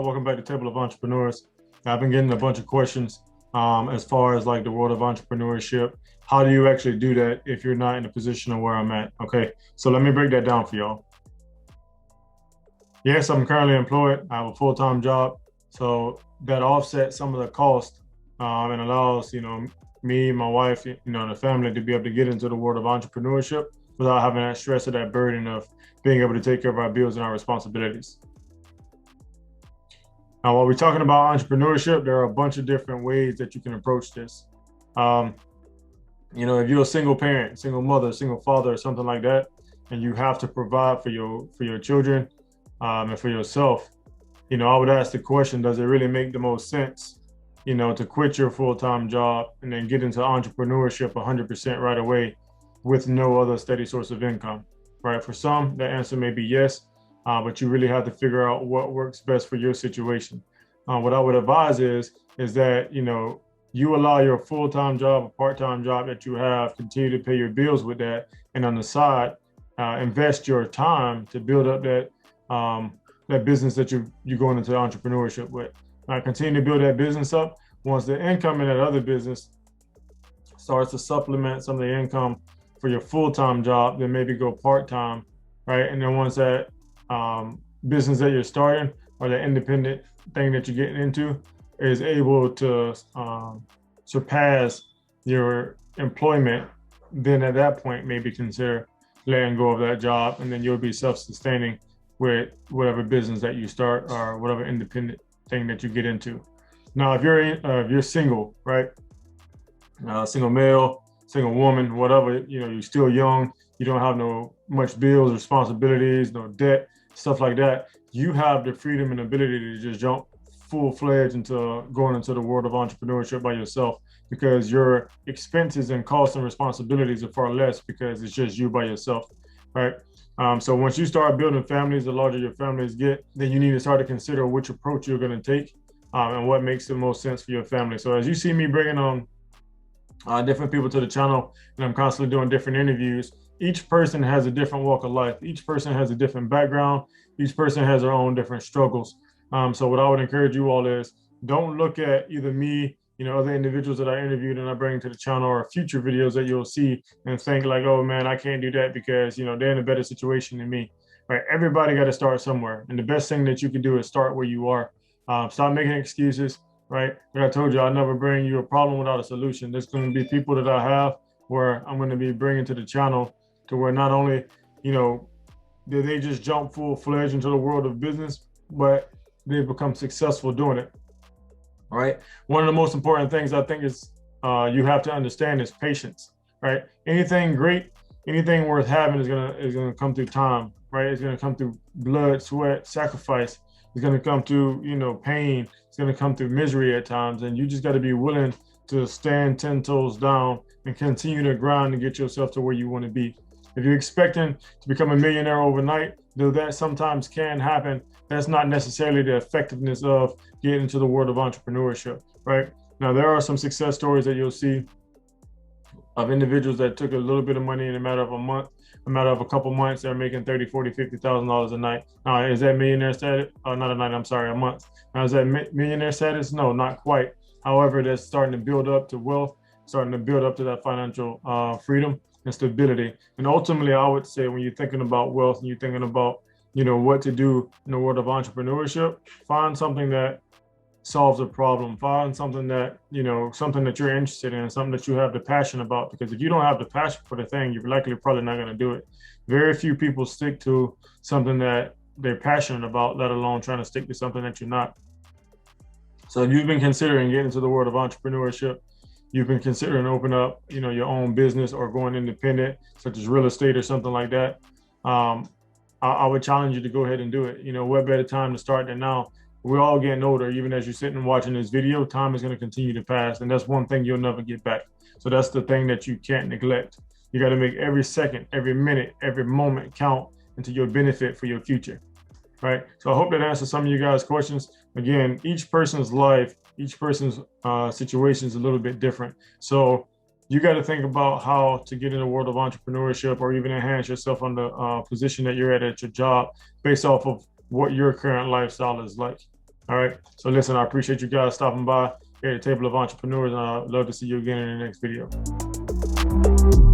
Welcome back to Table of Entrepreneurs. I've been getting a bunch of questions as far as like the world of entrepreneurship. How do you actually do that if you're not in a position of where I'm at? Okay, so let me break that down for y'all. Yes, I'm currently employed. I have a full-time job, so that offsets some of the cost and allows me, my wife, the family to be able to get into the world of entrepreneurship without having that stress or that burden of being able to take care of our bills and our responsibilities. Now, while we're talking about entrepreneurship, there are a bunch of different ways that you can approach this. If you're a single parent, single mother, single father, or something like that, and you have to provide for your children and for yourself, I would ask the question: does it really make the most sense, to quit your full-time job and then get into entrepreneurship 100% right away with no other steady source of income? Right? For some, the answer may be yes. But you really have to figure out what works best for your situation. What I would advise is that, you allow your full-time job or part-time job that you have, continue to pay your bills with that. And on the side, invest your time to build up that business that you're going into entrepreneurship with. Continue to build that business up. Once the income in that other business starts to supplement some of the income for your full-time job, then maybe go part-time, right? And then once that business that you're starting or the independent thing that you're getting into is able to surpass your employment, then at that point maybe consider letting go of that job, and then you'll be self-sustaining with whatever business that you start or whatever independent thing that you get into. Now, if you're single, right? Single male, single woman, whatever, you're still young, you don't have no much bills, responsibilities, no debt, stuff like that, you have the freedom and ability to just jump full-fledged into going into the world of entrepreneurship by yourself, because your expenses and costs and responsibilities are far less because it's just you by yourself, right? So once you start building families, the larger your families get, then you need to start to consider which approach you're going to take and what makes the most sense for your family. So as you see me bringing on different people to the channel, and I'm constantly doing different interviews, each person has a different walk of life. Each person has a different background. Each person has their own different struggles. So what I would encourage you all is, don't look at either me, other individuals that I interviewed and I bring to the channel, or future videos that you'll see, and think like, oh man, I can't do that because, they're in a better situation than me, right? Everybody got to start somewhere. And the best thing that you can do is start where you are. Stop making excuses, right? Like I told you, I'll never bring you a problem without a solution. There's going to be people that I have where I'm going to be bringing to the channel to where not only, did they just jump full-fledged into the world of business, but they've become successful doing it, right? One of the most important things I think is you have to understand is patience, right? Anything great, anything worth having is gonna come through time, right? It's gonna come through blood, sweat, sacrifice. It's gonna come through, pain. It's gonna come through misery at times, and you just got to be willing to stand 10 toes down and continue to grind and get yourself to where you want to be. If you're expecting to become a millionaire overnight, though that sometimes can happen, that's not necessarily the effectiveness of getting into the world of entrepreneurship, right? Now, there are some success stories that you'll see of individuals that took a little bit of money in a matter of a month, a matter of a couple months, they're making $30,000, $40,000, $50,000 a night. Now, is that millionaire status? Not a night, I'm sorry, a month. Now, is that millionaire status? No, not quite. However, that's starting to build up to wealth, starting to build up to that financial freedom and stability. And ultimately, I would say, when you're thinking about wealth and you're thinking about, what to do in the world of entrepreneurship, find something that solves a problem. Find something that, something that you're interested in, something that you have the passion about. Because if you don't have the passion for the thing, you're likely probably not going to do it. Very few people stick to something that they're passionate about, let alone trying to stick to something that you're not. So if you've been considering getting into the world of entrepreneurship, you've been considering open up, your own business or going independent, such as real estate or something like that, I would challenge you to go ahead and do it. What better time to start than now? We're all getting older. Even as you're sitting and watching this video, time is going to continue to pass. And that's one thing you'll never get back. So that's the thing that you can't neglect. You got to make every second, every minute, every moment count into your benefit for your future, right? So I hope that answers some of you guys' questions. Again, each person's life, each person's situation is a little bit different. So you got to think about how to get in the world of entrepreneurship or even enhance yourself on the position that you're at your job based off of what your current lifestyle is like. All right. So listen, I appreciate you guys stopping by here at the Table of Entrepreneurs, and I'd love to see you again in the next video.